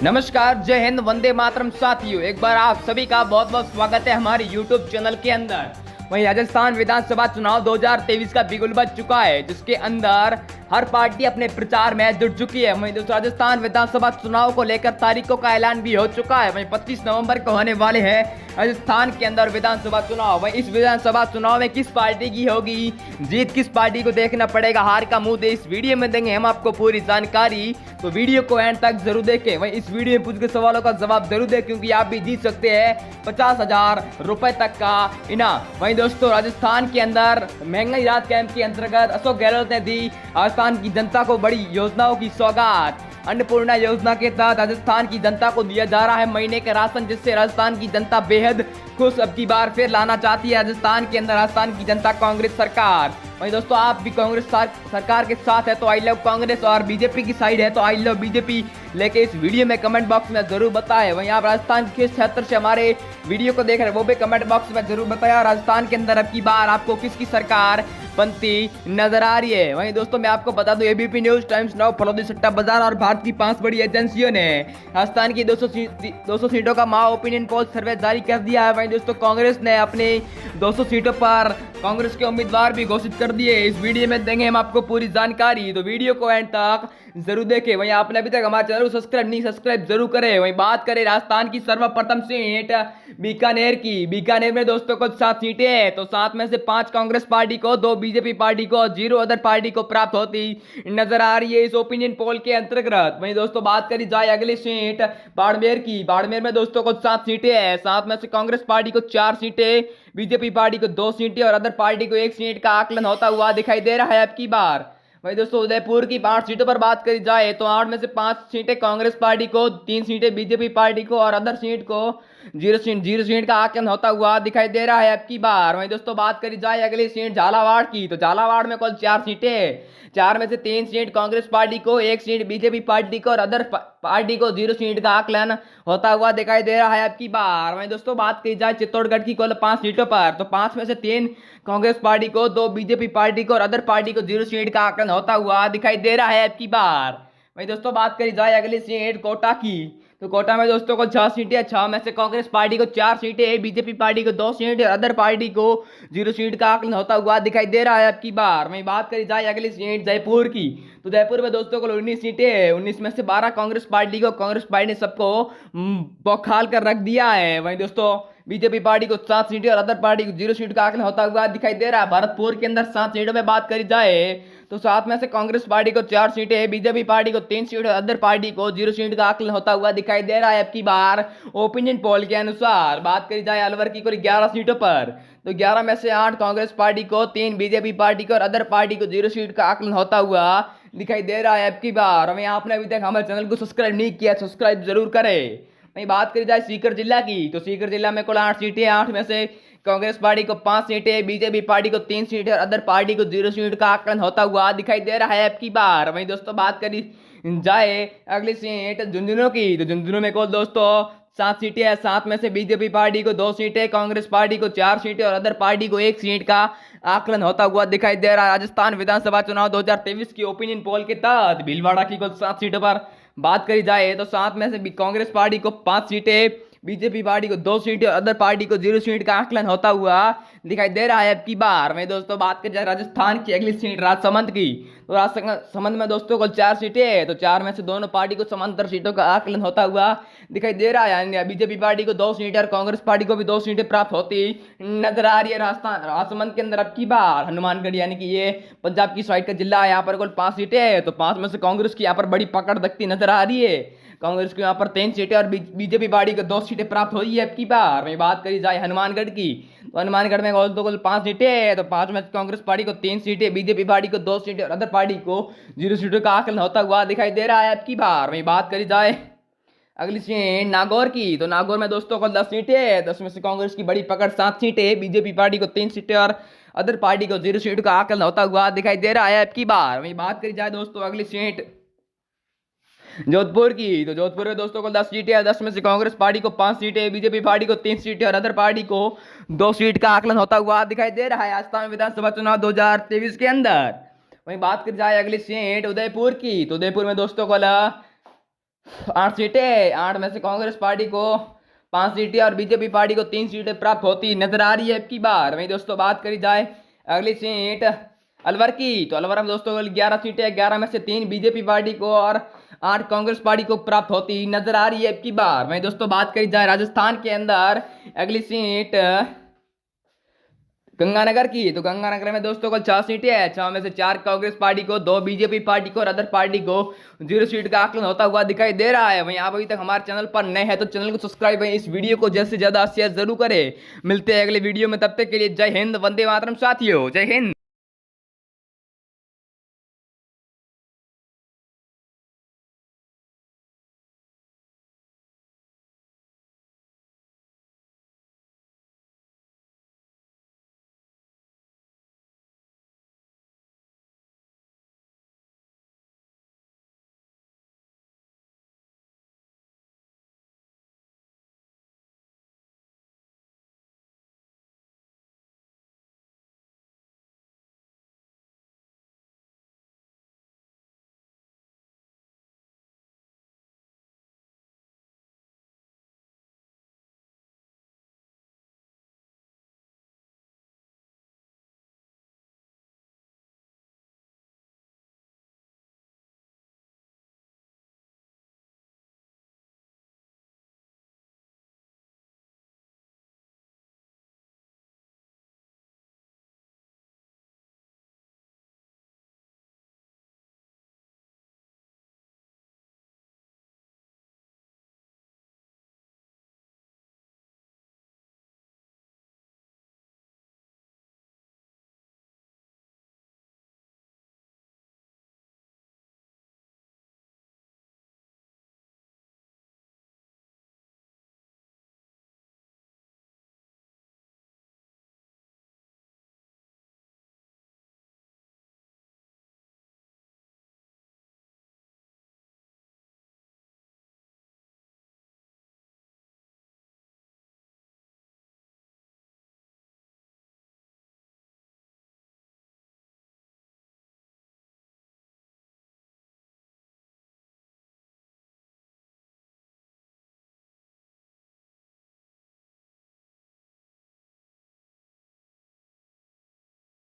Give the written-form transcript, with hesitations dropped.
नमस्कार, जय हिंद, वंदे मातरम साथियों। एक बार आप सभी का बहुत बहुत स्वागत है हमारे YouTube चैनल के अंदर। वहीं राजस्थान विधानसभा चुनाव 2023 का बिगुल बज चुका है, जिसके अंदर हर पार्टी अपने प्रचार में जुट चुकी है। वहीं दोस्तों राजस्थान विधानसभा चुनाव को लेकर तारीखों का ऐलान भी हो चुका है। वहीं 25 नवंबर को होने वाले हैं राजस्थान के अंदर विधानसभा चुनाव। वहीं इस विधानसभा चुनाव में किस पार्टी की होगी जीत, किस पार्टी को देखना पड़ेगा हार का मुंह दे, इस वीडियो में देंगे हम आपको पूरी जानकारी। तो वीडियो को एंड तक जरूर देखें। वहीं इस वीडियो में पूछ के सवालों का जवाब जरूर दें, क्योंकि आप भी जीत सकते हैं 50,000 रुपए तक का इनाम। वहीं दोस्तों राजस्थान के अंदर महंगाई राहत कैंप के अंतर्गत अशोक गहलोत ने दी राजस्थान की जनता को बड़ी योजनाओं की सौगात। अन्नपूर्णा योजना के तहत राजस्थान की जनता को दिया जा रहा है महीने का राशन, जिससे राजस्थान की जनता बेहद खुश। अब की बार फिर लाना चाहती है राजस्थान के अंदर राजस्थान की जनता कांग्रेस सरकार। वहीं दोस्तों आप भी कांग्रेस सरकार के साथ है तो आई लव कांग्रेस, और बीजेपी की साइड है तो आई लव बीजेपी लेके इस वीडियो में कमेंट बॉक्स में जरूर बताएं। वहीं आप राजस्थान के किस क्षेत्र से हमारे वीडियो को देख रहे हैं वो भी कमेंट बॉक्स में जरूर बताया। राजस्थान के अंदर अब की बार आपको किसकी सरकार बनती नजर आ रही है। वहीं दोस्तों मैं आपको बता दूं, ABP news, times now, Phalodi सट्टा बाजार और भारत की 5 बड़ी एजेंसियों ने राजस्थान की 200 सीटों का माओ ओपिनियन पोल सर्वे जारी कर दिया है। वहीं दोस्तों कांग्रेस ने अपने 200 सीटों पर कांग्रेस के उम्मीदवार भी घोषित कर दिए। इस वीडियो में देंगे हम आपको पूरी जानकारी, तो वीडियो को एंड तक जरूर देखें। वहीं आपने अभी तक हमारे चैनल को सब्सक्राइब जरूर करें। वहीं बात करें राजस्थान की सर्वप्रथम सीट बीकानेर की। बीकानेर में दोस्तों को 7 सीटें हैं, तो 7 में से 5 कांग्रेस पार्टी को, 2 बीजेपी पार्टी को और 0 अदर पार्टी को प्राप्त होती नजर आ रही है इस ओपिनियन पोल के अंतर्गत। वहीं दोस्तों बात करी जाए अगली सीट बाड़मेर की। बाड़मेर में दोस्तों को 7 सीटें हैं, 7 में से कांग्रेस पार्टी को 4 सीटें, बीजेपी पार्टी को 2 सीटें और अदर पार्टी को 1 सीट का आकलन होता हुआ दिखाई दे रहा है अब की बार। वहीं दोस्तों उदयपुर की 5 सीटों पर बात करी जाए तो 8 में से 5 सीटें कांग्रेस पार्टी को, 3 सीटें बीजेपी पार्टी को और अदर सीट को 0 सीट का आकलन होता हुआ दिखाई दे रहा है अब की बार। वहीं दोस्तों बात करी जाए अगली सीट झालावाड़ की, तो झालावाड़ में कुल 4 सीटें, 4 में से 3 सीट कांग्रेस पार्टी को, 1 सीट बीजेपी पार्टी को और अदर पार्टी को 0 सीट का आकलन होता हुआ दिखाई दे रहा है अब की बार। वहीं दोस्तों बात की जाए चित्तौड़गढ़ की कुल 5 सीटों पर, तो 5 में से 3 कांग्रेस पार्टी को, 2 बीजेपी पार्टी को और अदर पार्टी को 0 सीट का आकलन होता हुआ दिखाई दे रहा है अब की बार। वहीं दोस्तों बात करी जाए अगली सीट कोटा की, तो कोटा में दोस्तों को 6 सीटें, 6 में से कांग्रेस पार्टी को 4 सीटें, बीजेपी पार्टी को 2 सीटें और अदर पार्टी को 0 सीट का आकलन होता हुआ दिखाई दे रहा है अब की बार। वहीं बात करी जाए अगली सीट जयपुर की, तो जयपुर में दोस्तों को 19 सीटें, 19 में से 12 कांग्रेस पार्टी को, कांग्रेस पार्टी ने सबको बौखाल कर रख दिया है। वहीं दोस्तों बीजेपी पार्टी को 7 सीटें और अदर पार्टी को 0 सीट का आकलन होता हुआ दिखाई दे रहा है। भरतपुर के अंदर 7 सीटों में बात करी जाए तो 7 में से कांग्रेस पार्टी को 4 सीटें, बीजेपी पार्टी को 3 सीट और अदर पार्टी को 0 सीट का आकलन होता हुआ दिखाई दे रहा है अब की बार ओपिनियन पोल के अनुसार। बात करी जाए अलवर की कुल 11 सीटों पर, तो 11 में से 8 कांग्रेस पार्टी को, 3 बीजेपी पार्टी को और अदर पार्टी को 0 सीट का आकलन होता हुआ दिखाई दे रहा है अब की बार। वहीं आपने अभी तक हमारे चैनल को सब्सक्राइब नहीं किया, सब्सक्राइब जरूर करें। वहीं बात करी जाए सीकर जिला की, तो सीकर जिला में कुल 8 सीटें, 8 में से कांग्रेस पार्टी को 5 सीटें, बीजेपी पार्टी को 3 सीटें और अदर पार्टी को 0 सीट का आकलन होता हुआ दिखाई दे रहा है अब की बार। वहीं दोस्तों बात करी जाए अगली सीट झुंझुनू की, तो झुंझुनू में कुल दोस्तों 7 सीटें हैं, 7 में से बीजेपी पार्टी को 2 सीटें, कांग्रेस पार्टी को 4 सीटें और अदर पार्टी को 1 सीट का आकलन होता हुआ दिखाई दे रहा है। राजस्थान विधानसभा चुनाव 2023 की ओपिनियन पोल के तहत भीलवाड़ा की कुल 7 सीटों पर बात करी जाए तो 7 में से कांग्रेस पार्टी को 5 सीटें, बीजेपी पार्टी को 2 सीटें और अदर पार्टी को 0 सीट का आकलन होता हुआ दिखाई दे रहा है अब की बार। में दोस्तों बात करें राजस्थान की अगली सीट राजसमंद की, तो राजसमंद में दोस्तों को 4 सीटें, तो 4 में से दोनों पार्टी को समांतर सीटों का आकलन होता हुआ दिखाई दे रहा है। बीजेपी पार्टी को 2 सीटें और कांग्रेस पार्टी को भी 2 सीटें प्राप्त होती नजर आ रही है। राजसमंद के अंदर अब की बार हनुमानगढ़ यानी कि ये पंजाब की साइड का जिला है, यहाँ पर कुल 5 सीटें, तो 5 में से कांग्रेस की यहाँ पर बड़ी पकड़ दखती नजर आ रही है। कांग्रेस को यहाँ पर 3 सीटें और बीजेपी पार्टी को 2 सीटें प्राप्त हुई है अब की बार। वहीं बात करी जाए हनुमानगढ़ की, तो हनुमानगढ़ में कुल 5 सीटें, तो 5 में कांग्रेस पार्टी को 3 सीटें, बीजेपी पार्टी को 2 सीटें और अदर पार्टी को 0 सीटों का आकलन होता हुआ दिखाई दे रहा है अब की बार। वहीं बात करी जाए अगली सीट नागौर की, तो नागौर में दोस्तों को 10 सीटें, 10 में से कांग्रेस की बड़ी पकड़ 7 सीटें, बीजेपी पार्टी को 3 सीटें और अदर पार्टी को 0 सीट का आकलन होता हुआ दिखाई दे रहा है अब की बार। वहीं बात करी जाए दोस्तों अगली सीट जोधपुर की, तो जोधपुर में दोस्तों को 10 सीटें है, 10 में से कांग्रेस पार्टी को 5 सीटें, बीजेपी पार्टी को 3 सीटें और अदर पार्टी को 2 सीट का आकलन होता हुआ दिखाई दे रहा है राजस्थान विधानसभा चुनाव 2023 के अंदर। वहीं बात की जाए अगली सीट उदयपुर की, तो उदयपुर में दोस्तों को 8 सीटें, 8 में से कांग्रेस पार्टी को 5 सीटें और बीजेपी पार्टी को 3 सीटें प्राप्त होती नजर आ रही है अब की बार। वहीं दोस्तों बात करी जाए अगली सीट अलवर की, तो अलवर में दोस्तों 11 सीटें, 11 में से 3 बीजेपी पार्टी को और 8 कांग्रेस पार्टी को प्राप्त होती नजर आ रही है अब की बार। वहीं दोस्तों बात करी जाए राजस्थान के अंदर अगली सीट गंगानगर की, तो गंगानगर में दोस्तों को 6 सीटें हैं, 6 में से 4 कांग्रेस पार्टी को, 2 बीजेपी पार्टी को और अदर पार्टी को 0 सीट का आकलन होता हुआ दिखाई दे रहा है। वहीं आप अभी तक हमारे चैनल पर नए हैं तो चैनल को सब्सक्राइब करें, इस वीडियो को ज्यादा से ज्यादा शेयर जरूर करें। मिलते हैं अगले वीडियो में, तब तक के लिए जय हिंद, वंदे मातरम साथियों, जय हिंद।